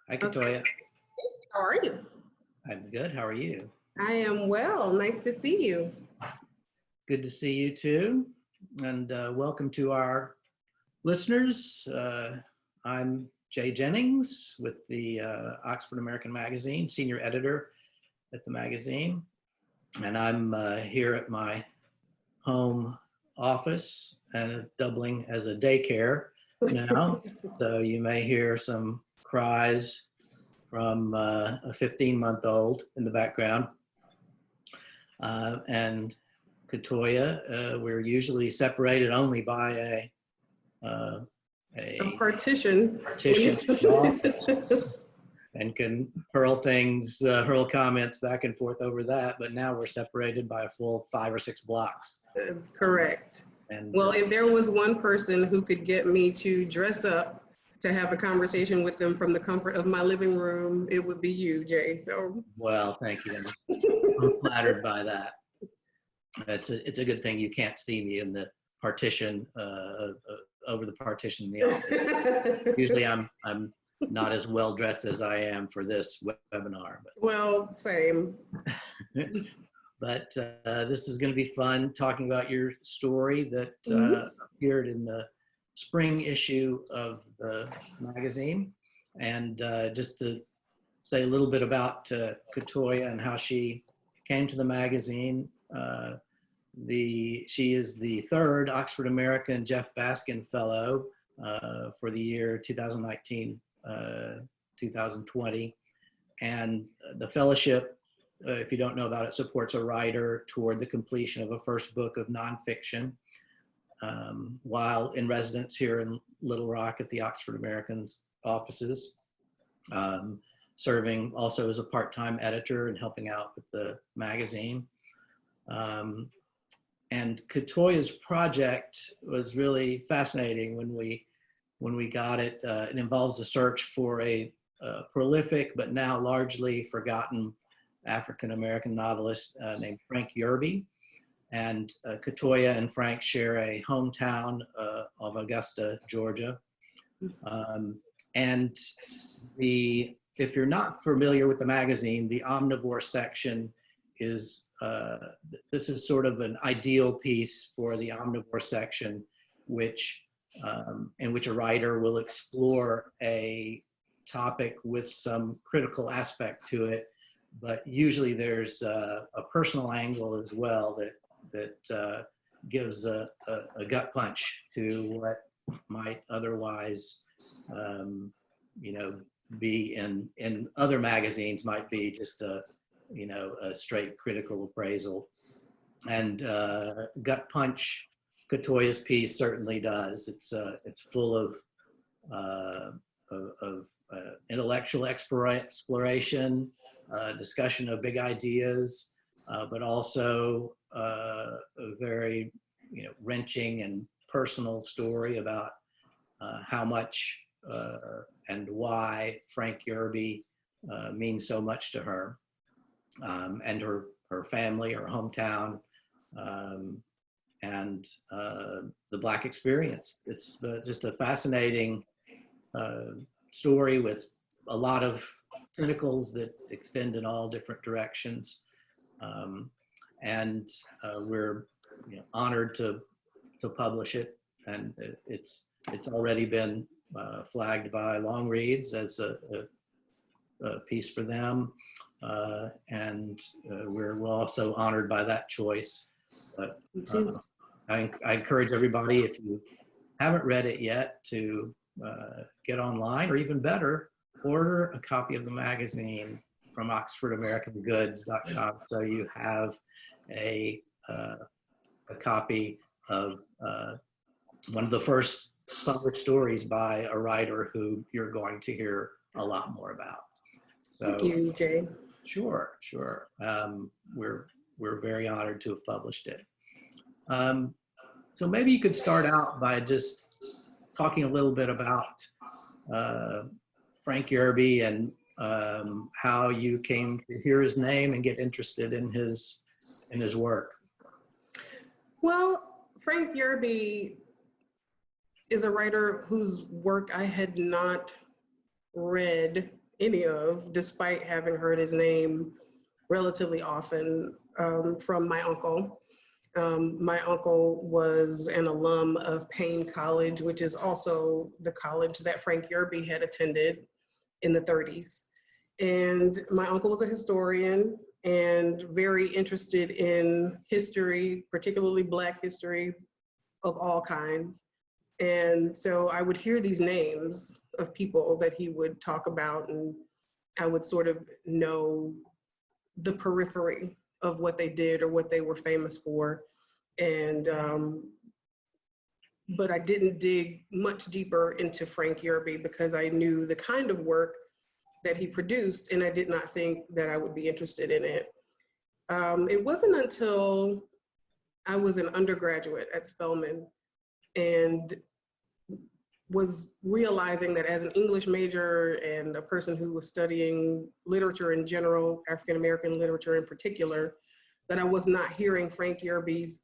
Hi, Okay. KaToya. How are you? I'm good. How are you? I am well. Nice to see you. Good to see you too. And welcome to our listeners. I'm Jennings with the Oxford American Magazine, senior editor at the magazine. And I'm here at my home office and doubling as a daycare now. So you may hear some cries from a 15-month-old in the background. And KaToya, we're usually separated only by a Partition. partition in the office and can hurl comments back and forth over that. But now we're separated by a full 5 or 6 blocks. Correct. And well, if there was one person who could get me to dress up to have a conversation with them from the comfort of my living room, it would be you, Jay. So, well, thank you. I'm flattered by that. It's a good thing you can't see me in the partition over the partition in the office. Usually I'm not as well dressed as I am for this webinar. But well, same. But this is going to be fun talking about your story that appeared in the spring issue of the magazine. And just to say a little bit about KaToya and how she came to the magazine. She is the 3rd Oxford American Jeff Baskin Fellow for the year 2019-2020. And the fellowship, if you don't know about it, supports a writer toward the completion of a first book of nonfiction while in residence here in Little Rock at the Oxford American's offices, serving also as a part-time editor and helping out with the magazine. And KaToya's project was really fascinating when we got it. It involves a search for a prolific but now largely forgotten African-American novelist named Frank Yerby. And KaToya and Frank share a hometown of Augusta, Georgia. And if you're not familiar with the magazine, the omnivore section is, this is sort of an ideal piece for the omnivore section, in which a writer will explore a topic with some critical aspect to it, but usually there's a personal angle as well that gives a gut punch to what might otherwise, be in other magazines might be just a straight critical appraisal. And gut punch, KaToya's piece certainly does. It's full of intellectual exploration, discussion of big ideas, but also a very wrenching and personal story about how much and why Frank Yerby means so much to her and her family, her hometown, and the Black experience. It's just a fascinating story with a lot of tentacles that extend in all different directions. And we're honored to publish it, and it's already been flagged by Long Reads as a piece for them, and we're also honored by that choice. But I encourage everybody, if you haven't read it yet, to get online, or even better, order a copy of the magazine from oxfordamericangoods.com, so you have a copy of one of the first published stories by a writer who you're going to hear a lot more about. So, thank you, Jay. Sure. We're very honored to have published it. So maybe you could start out by just talking a little bit about Frank Yerby and how you came to hear his name and get interested in his work. Well, Frank Yerby is a writer whose work I had not read any of, despite having heard his name relatively often from my uncle. My uncle was an alum of Payne College, which is also the college that Frank Yerby had attended in the 30s. And my uncle was a historian and very interested in history, particularly Black history of all kinds. And so I would hear these names of people that he would talk about, and I would sort of know the periphery of what they did or what they were famous for. And, but I didn't dig much deeper into Frank Yerby because I knew the kind of work that he produced, and I did not think that I would be interested in it. It wasn't until I was an undergraduate at Spelman and was realizing that as an English major and a person who was studying literature in general, African-American literature in particular, that I was not hearing Frank Yerby's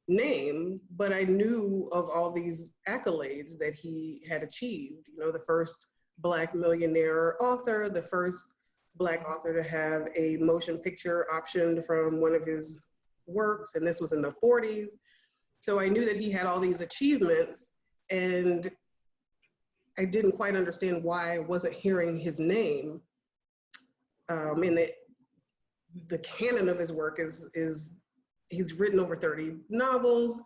name, but I knew of all these accolades that he had achieved. You know, the first Black millionaire author, the first Black author to have a motion picture optioned from one of his works, and this was in the 40s. So I knew that he had all these achievements, and I didn't quite understand why I wasn't hearing his name. In the canon of his work is he's written over 30 novels.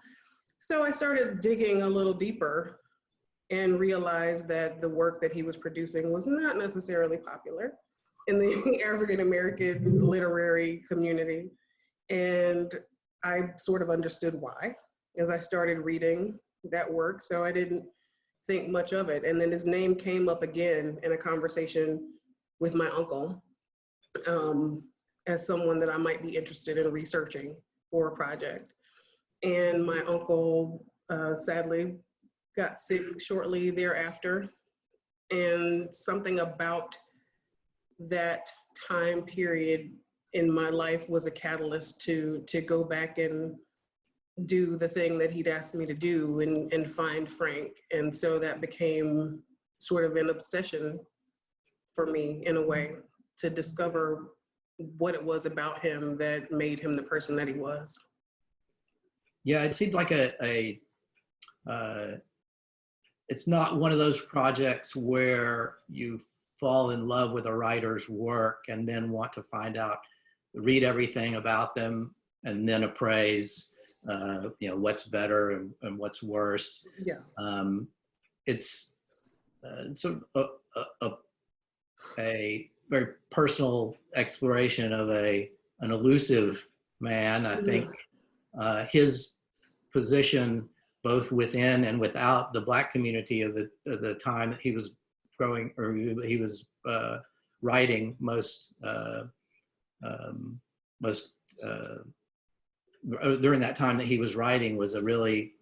So I started digging a little deeper and realized that the work that he was producing was not necessarily popular in the African-American literary community. And I sort of understood why as I started reading that work. So I didn't think much of it. And then his name came up again in a conversation with my uncle as someone that I might be interested in researching for a project. And my uncle sadly got sick shortly thereafter. And something about that time period in my life was a catalyst to go back and do the thing that he'd asked me to do and find Frank. And so that became sort of an obsession for me in a way to discover what it was about him that made him the person that he was. Yeah, it seemed like it's not one of those projects where you fall in love with a writer's work and then want to find out, read everything about them, and then appraise, what's better and what's worse. Yeah. It's sort of a very personal exploration of an elusive man. I think his position, both within and without the Black community of the time that he was growing, or he was writing during that time that he was writing, was a really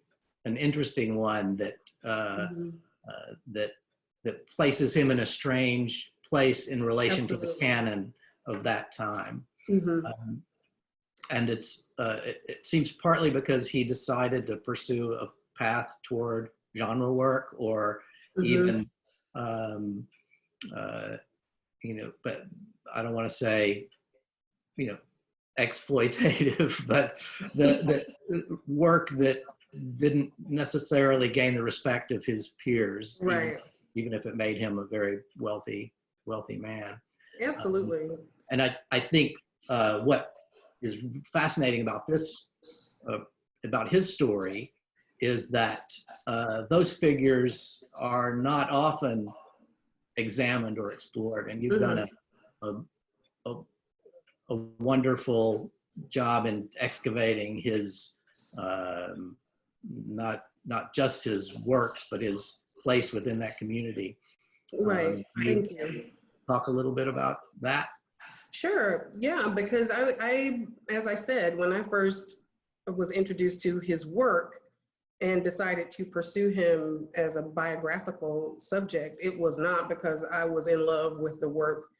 an interesting one that that places him in a strange place in relation to the canon of that time. And it seems partly because he decided to pursue a path toward genre work, or even but I don't want to say exploitative, but the work that didn't necessarily gain the respect of his peers, right? Even if it made him a very wealthy man. Absolutely. And I think what is fascinating about this, about his story, is that those figures are not often examined or explored, and you've done a wonderful job in excavating his not just his works, but his place within that community. Right. Thank you. Talk a little bit about that. Sure. Yeah, because I, as I said, when I first was introduced to his work and decided to pursue him as a biographical subject, it was not because I was in love with the work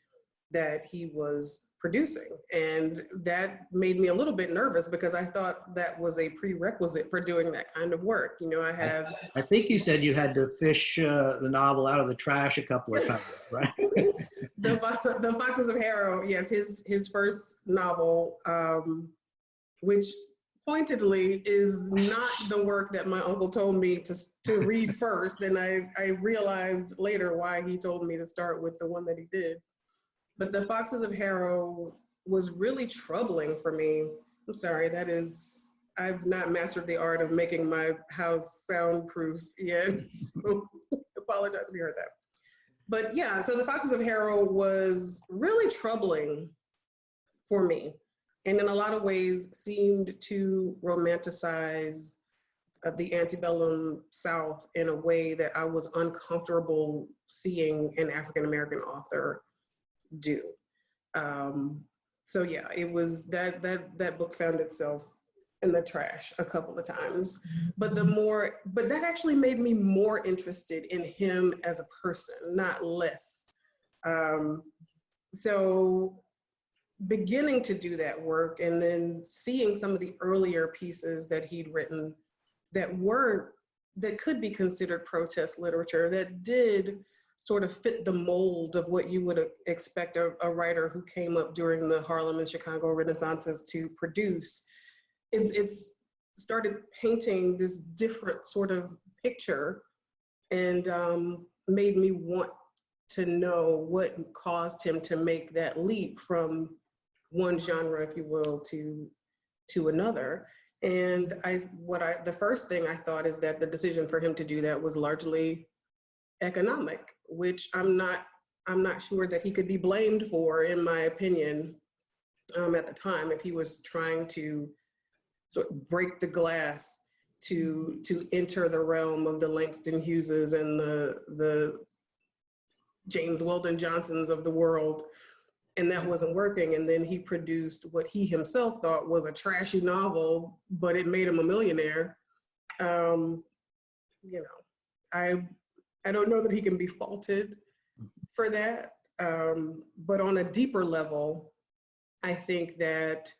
that he was producing. And that made me a little bit nervous because I thought that was a prerequisite for doing that kind of work. You know, I think you said you had to fish the novel out of the trash a couple of times, right? the Foxes of Harrow, yes, his first novel, which pointedly is not the work that my uncle told me to read first. And I realized later why he told me to start with the one that he did. But the Foxes of Harrow was really troubling for me. I'm sorry, I've not mastered the art of making my house soundproof yet. So apologize if you heard that. But yeah, so the Foxes of Harrow was really troubling for me, and in a lot of ways seemed to romanticize the antebellum South in a way that I was uncomfortable seeing an African-American author do. So yeah, it was that book found itself in the trash a couple of times. But that actually made me more interested in him as a person, not less. So beginning to do that work and then seeing some of the earlier pieces that he'd written that could be considered protest literature, that did sort of fit the mold of what you would expect a writer who came up during the Harlem and Chicago Renaissances to produce. It's started painting this different sort of picture, and made me want to know what caused him to make that leap from one genre, if you will, to another. And the first thing I thought is that the decision for him to do that was largely economic, which I'm not sure that he could be blamed for, in my opinion, at the time, if he was trying to sort of break the glass to enter the realm of the Langston Hugheses and the James Weldon Johnsons of the world, and that wasn't working. And then he produced what he himself thought was a trashy novel, but it made him a millionaire. You know, I don't know that he can be faulted for that. But on a deeper level, I think that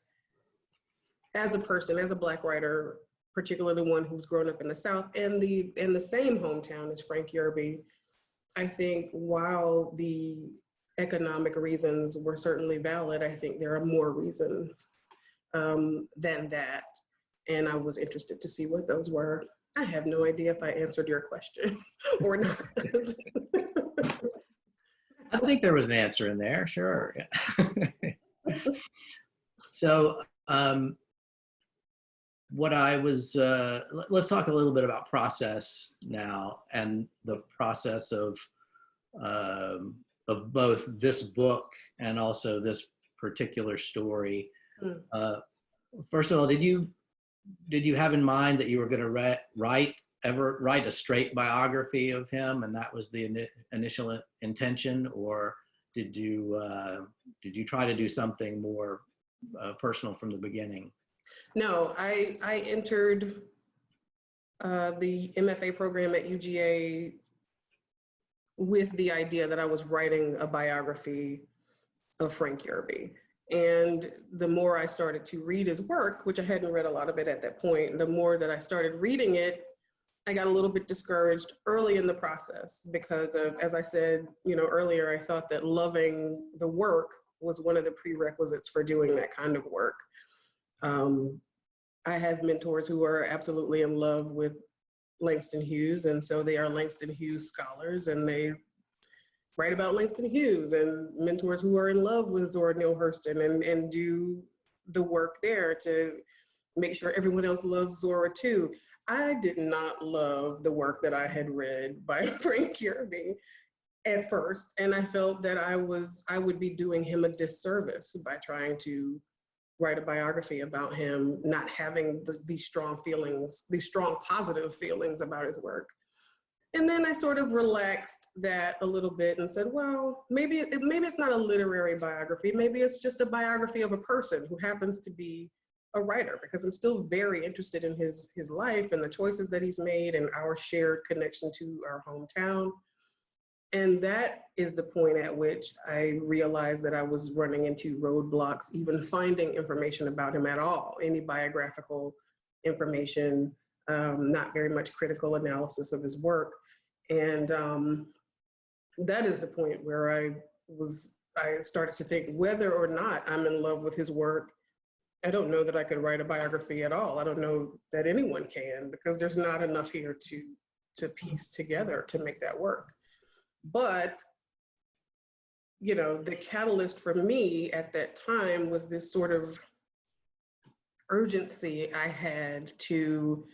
as a person, as a Black writer, particularly one who's grown up in the South and in the same hometown as Frank Yerby, I think while the economic reasons were certainly valid, I think there are more reasons than that. And I was interested to see what those were. I have no idea if I answered your question or not. I think there was an answer in there, sure. So what I was, let's talk a little bit about process now, and the process of both this book and also this particular story. First of all, did you have in mind that you were going to write a straight biography of him, and that was the initial intention, or did you try to do something more personal from the beginning? No, I entered the MFA program at UGA with the idea that I was writing a biography of Frank Yerby. And the more I started to read his work, which I hadn't read a lot of it at that point, the more that I started reading it, I got a little bit discouraged early in the process because of, as I said, earlier, I thought that loving the work was one of the prerequisites for doing that kind of work. I have mentors who are absolutely in love with Langston Hughes, and so they are Langston Hughes scholars, and they write about Langston Hughes, and mentors who are in love with Zora Neale Hurston and do the work there to make sure everyone else loves Zora too. I did not love the work that I had read by Frank Yerby at first, and I felt that I would be doing him a disservice by trying to write a biography about him, not having these strong feelings, these strong positive feelings about his work. And then I sort of relaxed that a little bit and said, well, maybe it's not a literary biography. Maybe it's just a biography of a person who happens to be a writer, because I'm still very interested in his life and the choices that he's made and our shared connection to our hometown. And that is the point at which I realized that I was running into roadblocks, even finding information about him at all, any biographical information, not very much critical analysis of his work. And that is the point where I started to think whether or not I'm in love with his work. I don't know that I could write a biography at all. I don't know that anyone can, because there's not enough here to piece together to make that work. But, you know, the catalyst for me at that time was this sort of urgency I had to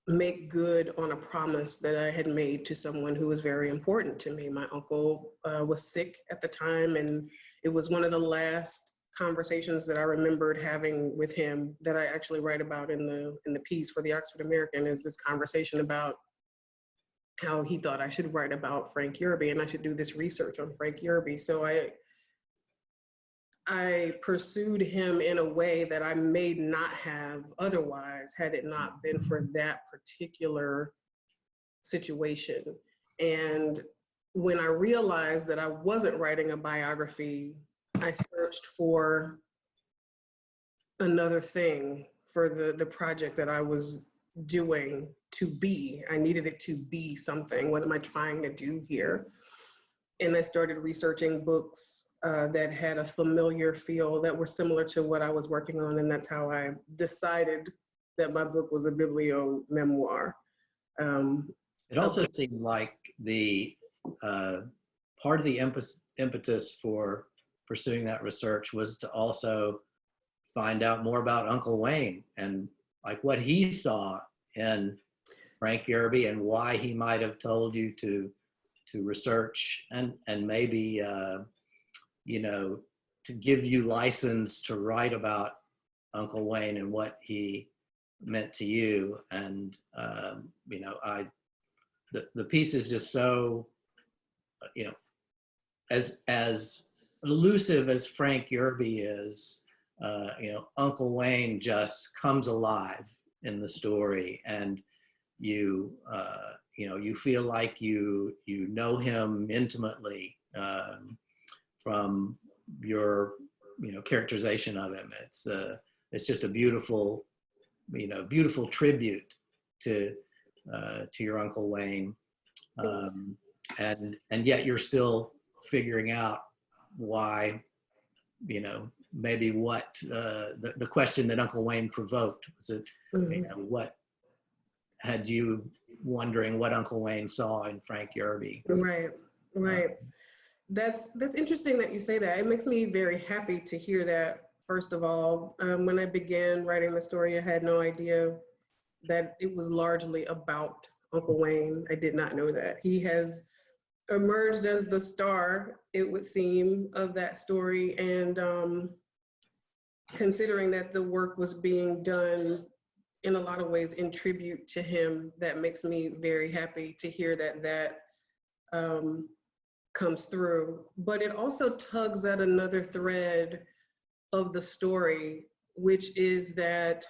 make good on a promise that I had made to someone who was very important to me. My uncle was sick at the time, and it was one of the last conversations that I remembered having with him that I actually write about in the piece for the Oxford American, is this conversation about how he thought I should write about Frank Yerby and I should do this research on Frank Yerby. So I pursued him in a way that I may not have otherwise had it not been for that particular situation. And when I realized that I wasn't writing a biography, I searched for another thing for the project that I was doing to be. I needed it to be something. What am I trying to do here? And I started researching books that had a familiar feel, that were similar to what I was working on. And that's how I decided that my book was a biblio-memoir. It also seemed like the part of the impetus for pursuing that research was to also find out more about Uncle Wayne and like what he saw in Frank Yerby and why he might have told you to research and maybe you know, to give you license to write about Uncle Wayne and what he meant to you. And you know, the piece is just so, you know, as elusive as Frank Yerby is, you know, Uncle Wayne just comes alive in the story, and you you know, you feel like you know him intimately from your, you know, characterization of him. It's just a beautiful, you know, beautiful tribute to your Uncle Wayne, and yet you're still figuring out why, you know, maybe what the question that Uncle Wayne provoked was it, you know, what had you wondering what Uncle Wayne saw in Frank Yerby. Right, right. That's interesting that you say that. It makes me very happy to hear that. First of all, when I began writing the story, I had no idea that it was largely about Uncle Wayne. I did not know that. He has emerged as the star, it would seem, of that story. And considering that the work was being done in a lot of ways in tribute to him, that makes me very happy to hear that comes through. But it also tugs at another thread of the story, which is that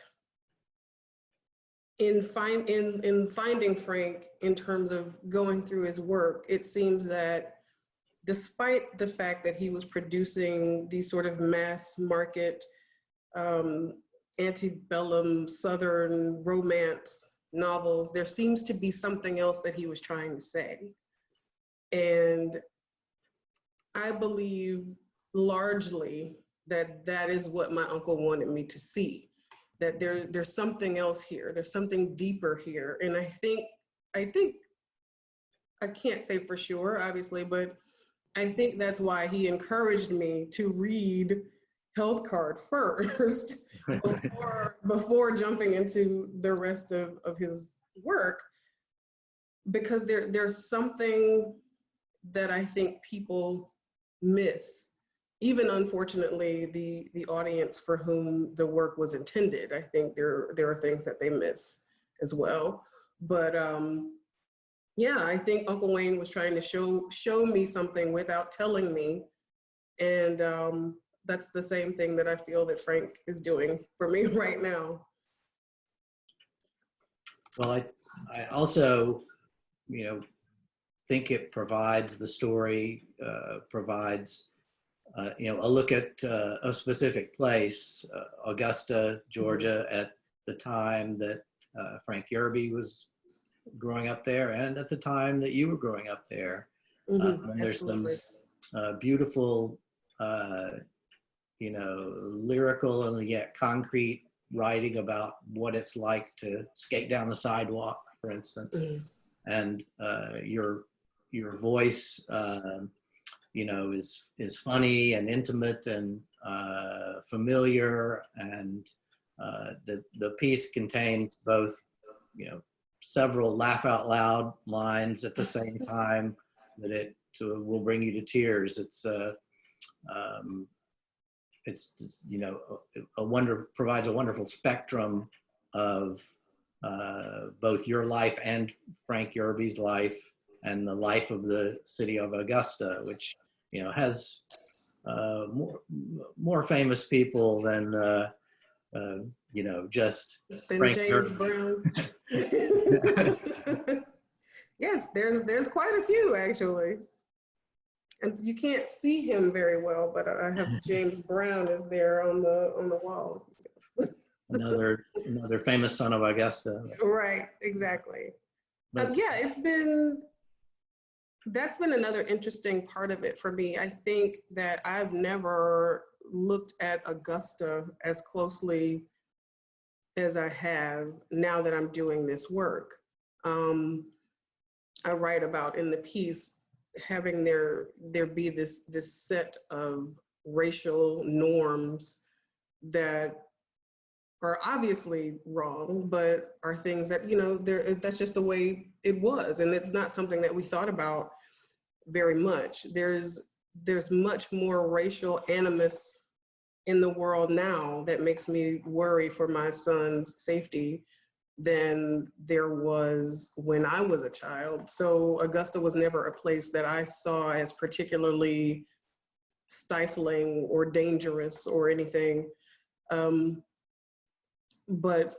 in finding Frank, in terms of going through his work, it seems that despite the fact that he was producing these sort of mass market antebellum Southern romance novels, there seems to be something else that he was trying to say. And I believe largely that is what my uncle wanted me to see, that there's something else here, there's something deeper here. And I think, I can't say for sure, obviously, but I think that's why he encouraged me to read Health Card first before jumping into the rest of his work, because there's something that I think people miss, even unfortunately the audience for whom the work was intended. I think there are things that they miss as well. But yeah, I think Uncle Wayne was trying to show me something without telling me. And that's the same thing that I feel that Frank is doing for me right now. Well, I also, you know, think it provides the story, provides a look at a specific place, Augusta, Georgia, at the time that Frank Yerby was growing up there, and at the time that you were growing up there. And there's some beautiful, lyrical and yet concrete writing about what it's like to skate down the sidewalk, for instance. And your voice, is funny and intimate and familiar, and the piece contains both, several laugh out loud lines at the same time that it will bring you to tears. It's provides a wonderful spectrum of both your life and Frank Yerby's life, and the life of the city of Augusta, which has more famous people than just Frank James Yerby. Brown. Yes, there's quite a few actually, and you can't see him very well, but I have James Brown is there on the wall. another famous son of Augusta. Right, exactly. That's been another interesting part of it for me. I think that I've never looked at Augusta as closely as I have now that I'm doing this work. I write about in the piece having there be this set of racial norms that are obviously wrong, but are things that, that's just the way it was. And it's not something that we thought about very much. There's much more racial animus in the world now that makes me worry for my son's safety than there was when I was a child. So Augusta was never a place that I saw as particularly stifling or dangerous or anything. But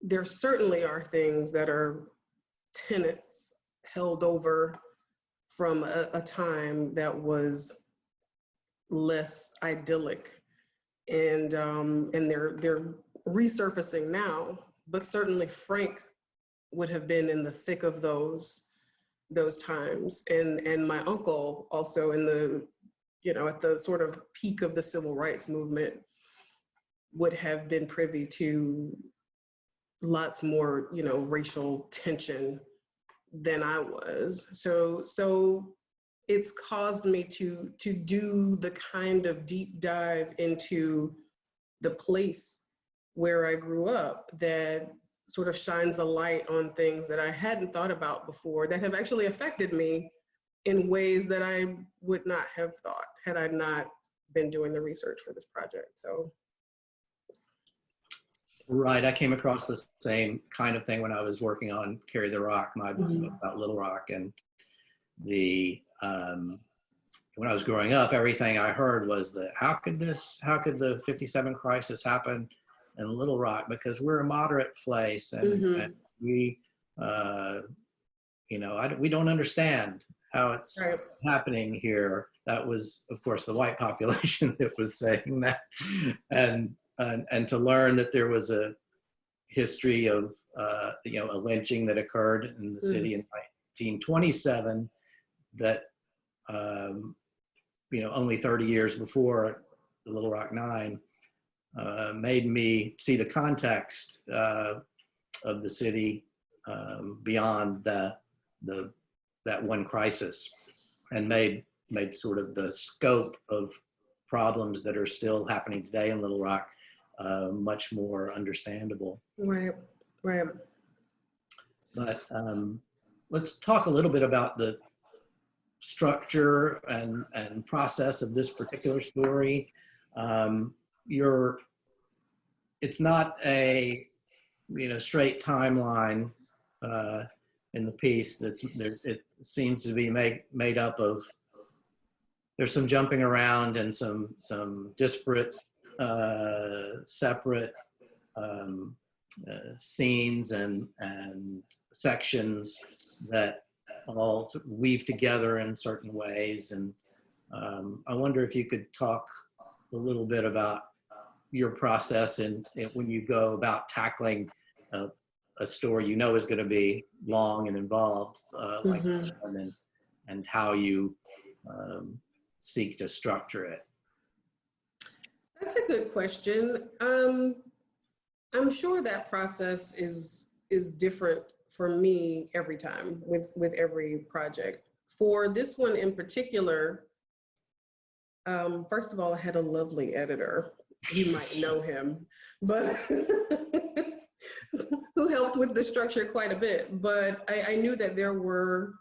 there certainly are things that are tenets held over from a time that was less idyllic, and they're resurfacing now. But certainly Frank would have been in the thick of those times, and my uncle also in the at the sort of peak of the civil rights movement would have been privy to lots more racial tension than I was. So it's caused me to do the kind of deep dive into the place where I grew up that sort of shines a light on things that I hadn't thought about before, that have actually affected me in ways that I would not have thought had I not been doing the research for this project. So. Right, I came across the same kind of thing when I was working on Carry the Rock, my book about Little Rock, and when I was growing up, everything I heard was that how could the '57 crisis happen in Little Rock, because we're a moderate place, and we we don't understand how it's happening here. That was, of course, the white population that was saying that, and to learn that there was a history of a lynching that occurred in the city in 1927 that only 30 years before the Little Rock Nine made me see the context of the city beyond that one crisis, and made sort of the scope of problems that are still happening today in Little Rock much more understandable. Right. But let's talk a little bit about the structure and process of this particular story. It's not a straight timeline in the piece. It seems to be made up of, there's some jumping around and some disparate separate scenes and sections that all sort of weave together in certain ways. And I wonder if you could talk a little bit about your process and when you go about tackling a story you know is going to be long and involved like this one, and how you seek to structure it. That's a good question. I'm sure that process is different for me every time with every project. For this one in particular, first of all, I had a lovely editor. You might know him, but who helped with the structure quite a bit. But I knew that there were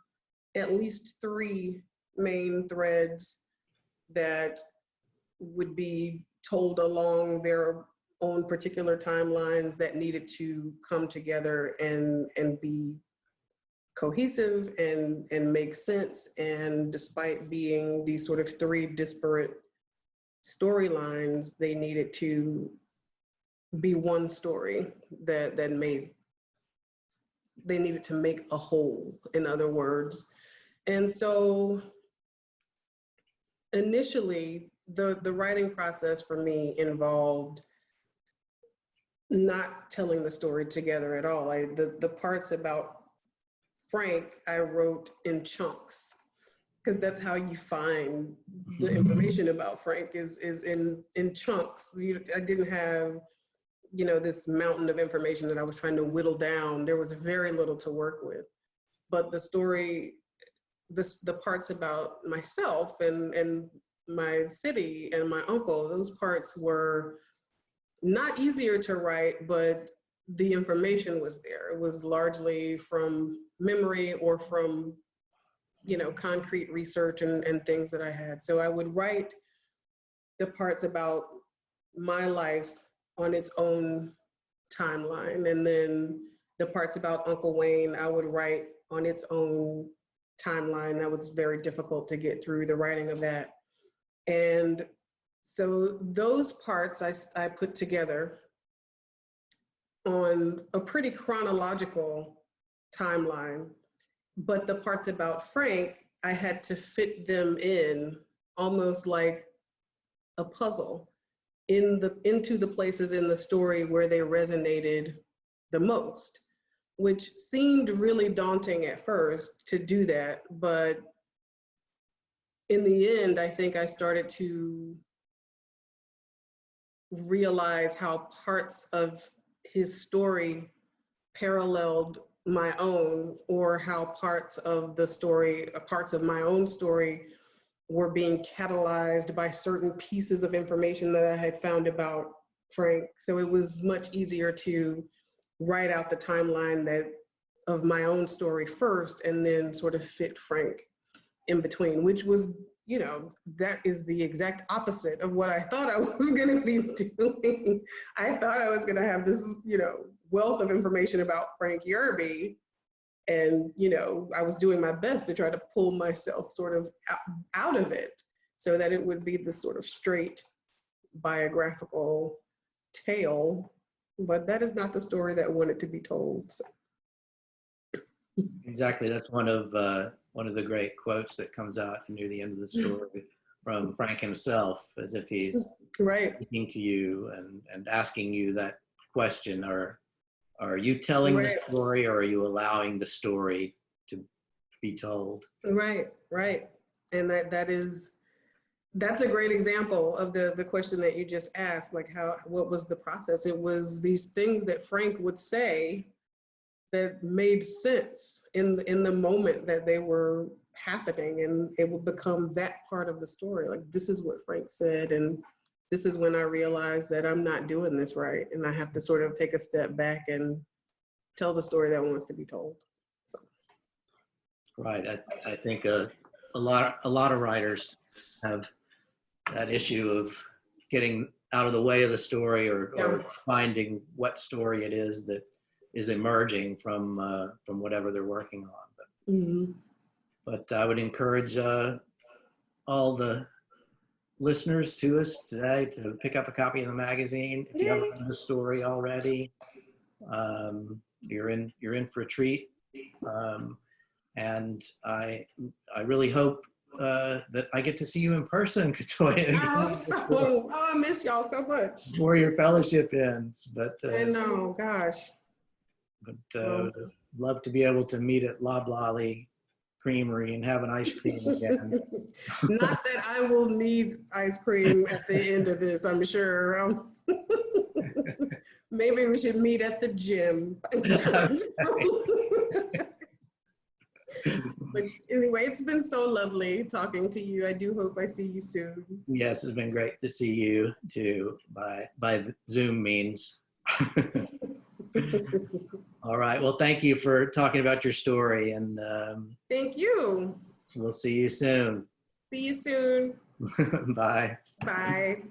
at least 3 main threads that would be told along their own particular timelines that needed to come together and be cohesive and make sense. And despite being these sort of 3 disparate storylines, they needed to be one story that they needed to make a whole, in other words. And so initially, the writing process for me involved not telling the story together at all. The parts about Frank, I wrote in chunks, because that's how you find the information about Frank is in chunks. I didn't have, this mountain of information that I was trying to whittle down. There was very little to work with. But the story, the parts about myself and my city and my uncle, those parts were not easier to write, but the information was there. It was largely from memory or from, concrete research and things that I had. So I would write the parts about my life on its own timeline. And then the parts about Uncle Wayne, I would write on its own timeline. That was very difficult to get through the writing of that. And so those parts I put together on a pretty chronological timeline, but the parts about Frank, I had to fit them in almost like a puzzle into the places in the story where they resonated the most, which seemed really daunting at first to do that. But in the end, I think I started to realize how parts of his story paralleled my own, or how parts of the story, parts of my own story were being catalyzed by certain pieces of information that I had found about Frank. So it was much easier to write out the timeline of my own story first, and then sort of fit Frank in between, which was, that is the exact opposite of what I thought I was going to be doing. I thought I was going to have this, wealth of information about Frank Yerby. And, I was doing my best to try to pull myself sort of out of it so that it would be this sort of straight biographical tale. But that is not the story that wanted to be told. So. Exactly. That's one of the great quotes that comes out near the end of the story from Frank himself, as if he's right. speaking to you and asking you that question: Are you telling right. the story, or are you allowing the story to be told? Right. And that's a great example of the question that you just asked, like what was the process? It was these things that Frank would say that made sense in the moment that they were happening, and it would become that part of the story. Like, this is what Frank said, and this is when I realized that I'm not doing this right, and I have to sort of take a step back and tell the story that wants to be told. So. Right. I think a lot of writers have that issue of getting out of the way of the story, or finding what story it is that is emerging from whatever they're working on. But I would encourage all the listeners to us today to pick up a copy of the magazine. If you haven't read the story already, you're in for a treat. And I really hope that I get to see you in person, KaToya, I hope so. Oh, I miss y'all so much. before your fellowship ends. But I know, gosh. love to be able to meet at Loblolly Creamery and have an ice cream again. Not that I will need ice cream at the end of this, I'm sure. Maybe we should meet at the gym. But anyway, it's been so lovely talking to you. I do hope I see you soon. Yes, it's been great to see you too, by Zoom means. All right. Well, thank you for talking about your story, and Thank you. we'll see you soon. See you soon. Bye. Bye.